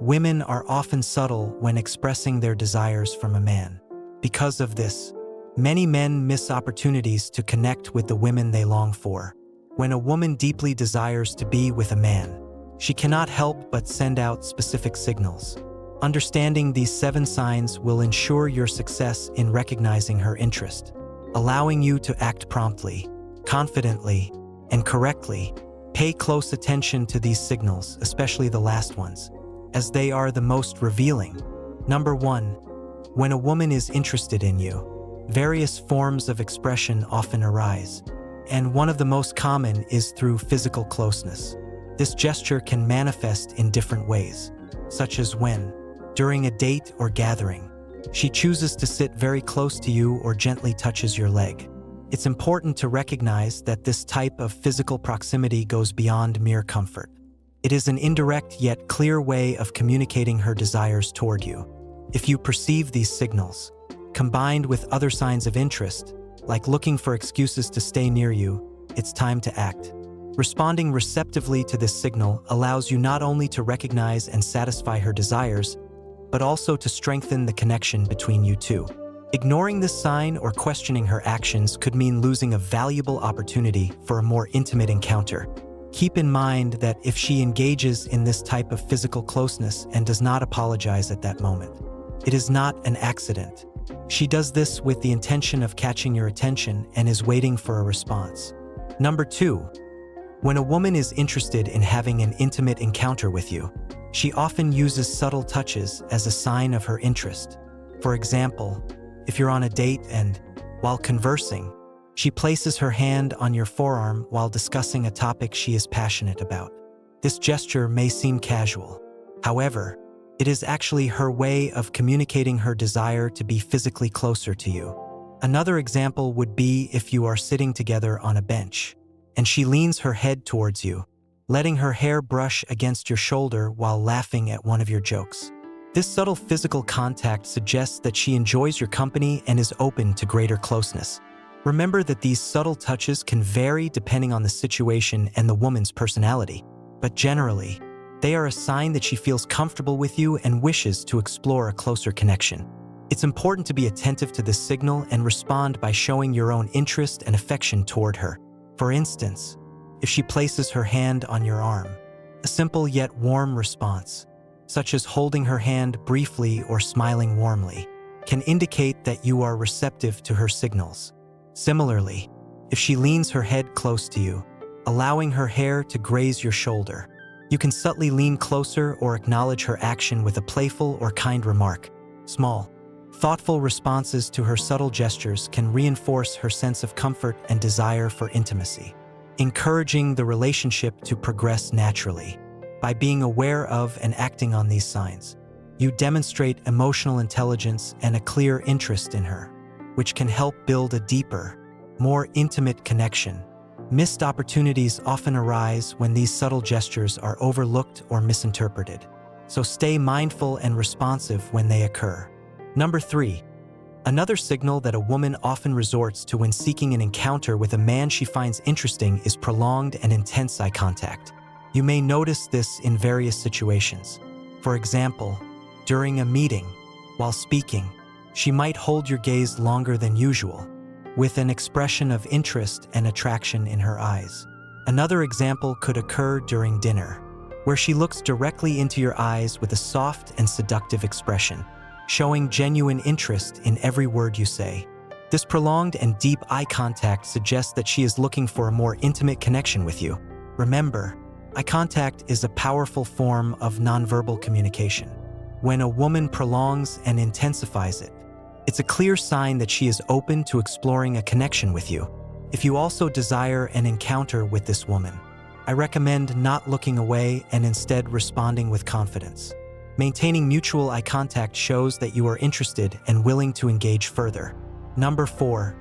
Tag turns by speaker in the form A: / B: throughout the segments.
A: Women are often subtle when expressing their desires from a man. Because of this, many men miss opportunities to connect with the women they long for. When a woman deeply desires to be with a man, she cannot help but send out specific signals. Understanding these 7 signs will ensure your success in recognizing her interest, allowing you to act promptly, confidently, and correctly. Pay close attention to these signals, especially the last ones, as they are the most revealing. Number 1. When a woman is interested in you, various forms of expression often arise, and one of the most common is through physical closeness. This gesture can manifest in different ways, such as when, during a date or gathering, she chooses to sit very close to you or gently touches your leg. It's important to recognize that this type of physical proximity goes beyond mere comfort. It is an indirect yet clear way of communicating her desires toward you. If you perceive these signals, combined with other signs of interest, like looking for excuses to stay near you, it's time to act. Responding receptively to this signal allows you not only to recognize and satisfy her desires, but also to strengthen the connection between you two. Ignoring this sign or questioning her actions could mean losing a valuable opportunity for a more intimate encounter. Keep in mind that if she engages in this type of physical closeness and does not apologize at that moment, it is not an accident. She does this with the intention of catching your attention and is waiting for a response. Number 2. When a woman is interested in having an intimate encounter with you, she often uses subtle touches as a sign of her interest. For example, if you're on a date and, while conversing, she places her hand on your forearm while discussing a topic she is passionate about. This gesture may seem casual. However, it is actually her way of communicating her desire to be physically closer to you. Another example would be if you are sitting together on a bench, and she leans her head towards you, letting her hair brush against your shoulder while laughing at one of your jokes. This subtle physical contact suggests that she enjoys your company and is open to greater closeness. Remember that these subtle touches can vary depending on the situation and the woman's personality, but generally, they are a sign that she feels comfortable with you and wishes to explore a closer connection. It's important to be attentive to this signal and respond by showing your own interest and affection toward her. For instance, if she places her hand on your arm, a simple yet warm response, such as holding her hand briefly or smiling warmly, can indicate that you are receptive to her signals. Similarly, if she leans her head close to you, allowing her hair to graze your shoulder, you can subtly lean closer or acknowledge her action with a playful or kind remark. Small, thoughtful responses to her subtle gestures can reinforce her sense of comfort and desire for intimacy, encouraging the relationship to progress naturally. By being aware of and acting on these signs, you demonstrate emotional intelligence and a clear interest in her, which can help build a deeper, more intimate connection. Missed opportunities often arise when these subtle gestures are overlooked or misinterpreted, so stay mindful and responsive when they occur. Number 3. Another signal that a woman often resorts to when seeking an encounter with a man she finds interesting is prolonged and intense eye contact. You may notice this in various situations. For example, during a meeting, while speaking, she might hold your gaze longer than usual, with an expression of interest and attraction in her eyes. Another example could occur during dinner, where she looks directly into your eyes with a soft and seductive expression, showing genuine interest in every word you say. This prolonged and deep eye contact suggests that she is looking for a more intimate connection with you. Remember, eye contact is a powerful form of nonverbal communication. When a woman prolongs and intensifies it, it's a clear sign that she is open to exploring a connection with you. If you also desire an encounter with this woman, I recommend not looking away and instead responding with confidence. Maintaining mutual eye contact shows that you are interested and willing to engage further. Number 4.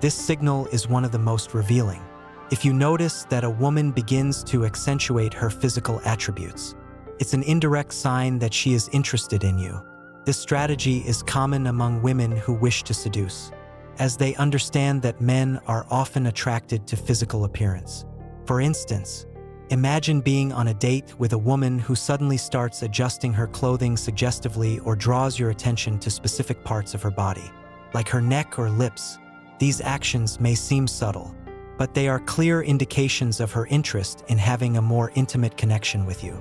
A: This signal is one of the most revealing. If you notice that a woman begins to accentuate her physical attributes, it's an indirect sign that she is interested in you. This strategy is common among women who wish to seduce, as they understand that men are often attracted to physical appearance. For instance, Imagine being on a date with a woman who suddenly starts adjusting her clothing suggestively or draws your attention to specific parts of her body, like her neck or lips. These actions may seem subtle, but they are clear indications of her interest in having a more intimate connection with you.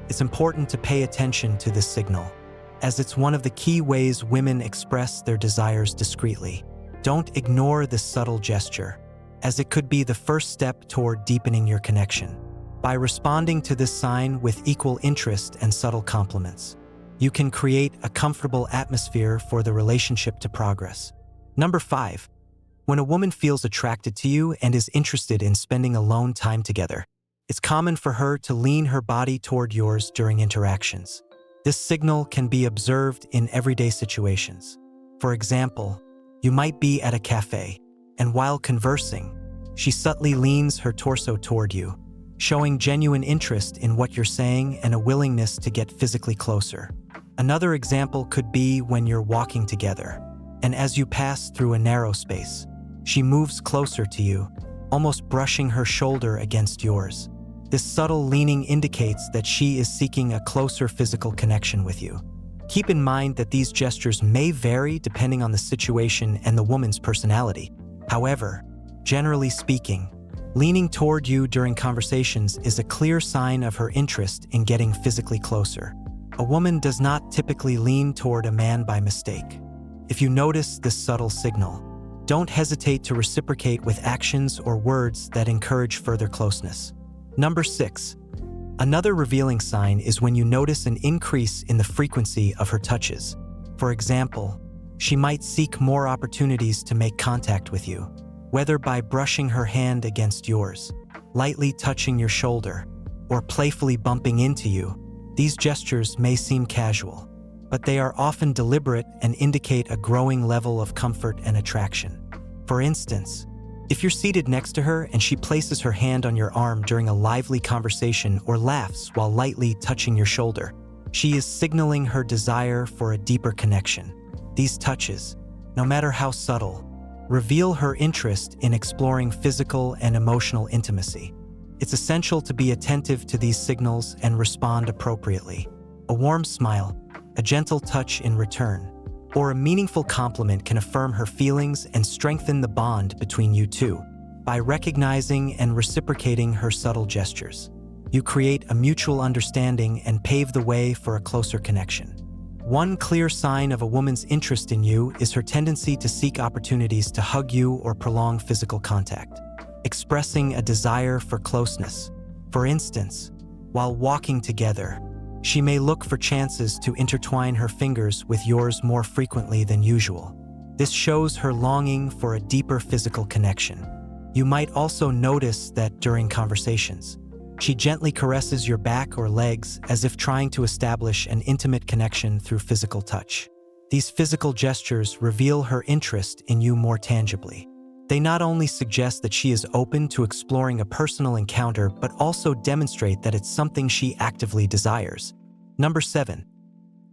A: It's important to pay attention to this signal, as it's one of the key ways women express their desires discreetly. Don't ignore this subtle gesture, as it could be the first step toward deepening your connection. By responding to this sign with equal interest and subtle compliments, you can create a comfortable atmosphere for the relationship to progress. Number 5. When a woman feels attracted to you and is interested in spending alone time together, it's common for her to lean her body toward yours during interactions. This signal can be observed in everyday situations. For example, you might be at a cafe, and while conversing, she subtly leans her torso toward you, showing genuine interest in what you're saying and a willingness to get physically closer. Another example could be when you're walking together, and as you pass through a narrow space, she moves closer to you, almost brushing her shoulder against yours. This subtle leaning indicates that she is seeking a closer physical connection with you. Keep in mind that these gestures may vary depending on the situation and the woman's personality. However, generally speaking, leaning toward you during conversations is a clear sign of her interest in getting physically closer. A woman does not typically lean toward a man by mistake. If you notice this subtle signal, don't hesitate to reciprocate with actions or words that encourage further closeness. Number 6. Another revealing sign is when you notice an increase in the frequency of her touches. For example, she might seek more opportunities to make contact with you, whether by brushing her hand against yours, lightly touching your shoulder, or playfully bumping into you. These gestures may seem casual, but they are often deliberate and indicate a growing level of comfort and attraction. For instance, if you're seated next to her and she places her hand on your arm during a lively conversation or laughs while lightly touching your shoulder, she is signaling her desire for a deeper connection. These touches, no matter how subtle, reveal her interest in exploring physical and emotional intimacy. It's essential to be attentive to these signals and respond appropriately. A warm smile, a gentle touch in return, or a meaningful compliment can affirm her feelings and strengthen the bond between you two. By recognizing and reciprocating her subtle gestures, you create a mutual understanding and pave the way for a closer connection. One clear sign of a woman's interest in you is her tendency to seek opportunities to hug you or prolong physical contact, expressing a desire for closeness. For instance, while walking together, she may look for chances to intertwine her fingers with yours more frequently than usual. This shows her longing for a deeper physical connection. You might also notice that during conversations, she gently caresses your back or legs as if trying to establish an intimate connection through physical touch. These physical gestures reveal her interest in you more tangibly. They not only suggest that she is open to exploring a personal encounter, but also demonstrate that it's something she actively desires. Number 7.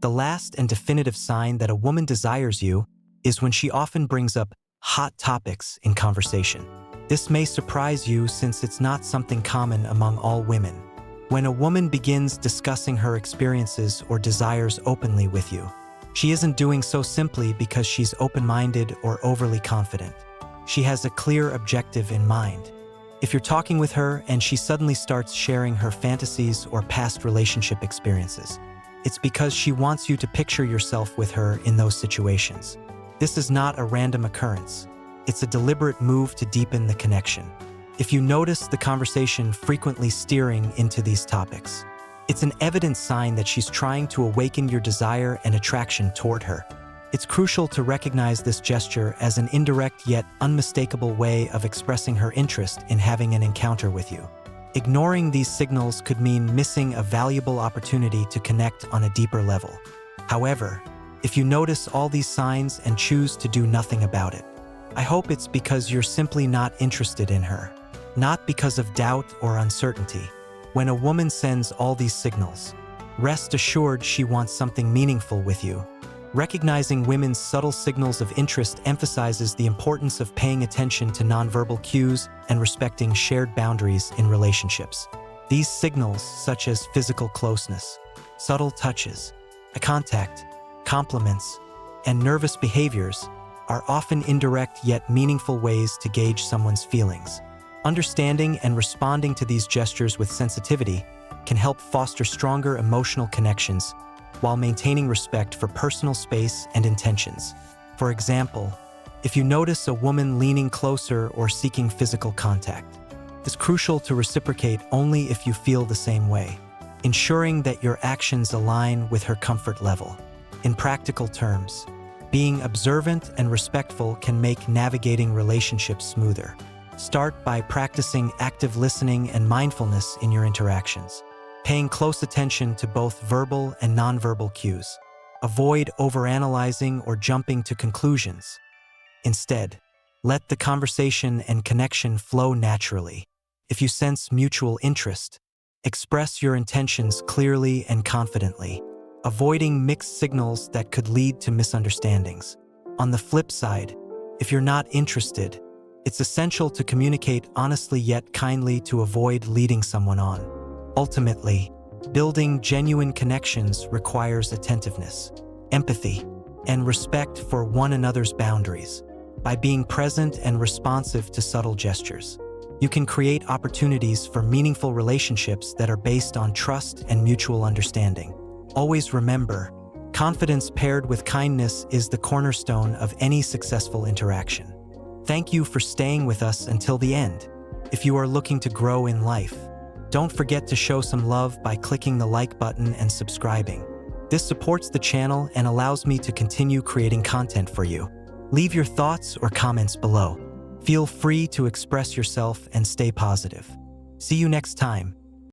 A: The last and definitive sign that a woman desires you is when she often brings up hot topics in conversation. This may surprise you since it's not something common among all women. When a woman begins discussing her experiences or desires openly with you, she isn't doing so simply because she's open-minded or overly confident. She has a clear objective in mind. If you're talking with her and she suddenly starts sharing her fantasies or past relationship experiences, it's because she wants you to picture yourself with her in those situations. This is not a random occurrence. It's a deliberate move to deepen the connection. If you notice the conversation frequently steering into these topics, it's an evident sign that she's trying to awaken your desire and attraction toward her. It's crucial to recognize this gesture as an indirect yet unmistakable way of expressing her interest in having an encounter with you. Ignoring these signals could mean missing a valuable opportunity to connect on a deeper level. However, if you notice all these signs and choose to do nothing about it, I hope it's because you're simply not interested in her, not because of doubt or uncertainty. When a woman sends all these signals, rest assured she wants something meaningful with you. Recognizing women's subtle signals of interest emphasizes the importance of paying attention to nonverbal cues and respecting shared boundaries in relationships. These signals, such as physical closeness, subtle touches, eye contact, compliments, and nervous behaviors, are often indirect yet meaningful ways to gauge someone's feelings. Understanding and responding to these gestures with sensitivity can help foster stronger emotional connections while maintaining respect for personal space and intentions. For example, if you notice a woman leaning closer or seeking physical contact, it's crucial to reciprocate only if you feel the same way, ensuring that your actions align with her comfort level. In practical terms, being observant and respectful can make navigating relationships smoother. Start by practicing active listening and mindfulness in your interactions, paying close attention to both verbal and nonverbal cues. Avoid overanalyzing or jumping to conclusions. Instead, let the conversation and connection flow naturally. If you sense mutual interest, express your intentions clearly and confidently, avoiding mixed signals that could lead to misunderstandings. On the flip side, if you're not interested, it's essential to communicate honestly yet kindly to avoid leading someone on. Ultimately, building genuine connections requires attentiveness, empathy, and respect for one another's boundaries. By being present and responsive to subtle gestures, you can create opportunities for meaningful relationships that are based on trust and mutual understanding. Always remember, confidence paired with kindness is the cornerstone of any successful interaction. Thank you for staying with us until the end. If you are looking to grow in life, don't forget to show some love by clicking the like button and subscribing. This supports the channel and allows me to continue creating content for you. Leave your thoughts or comments below. Feel free to express yourself and stay positive. See you next time.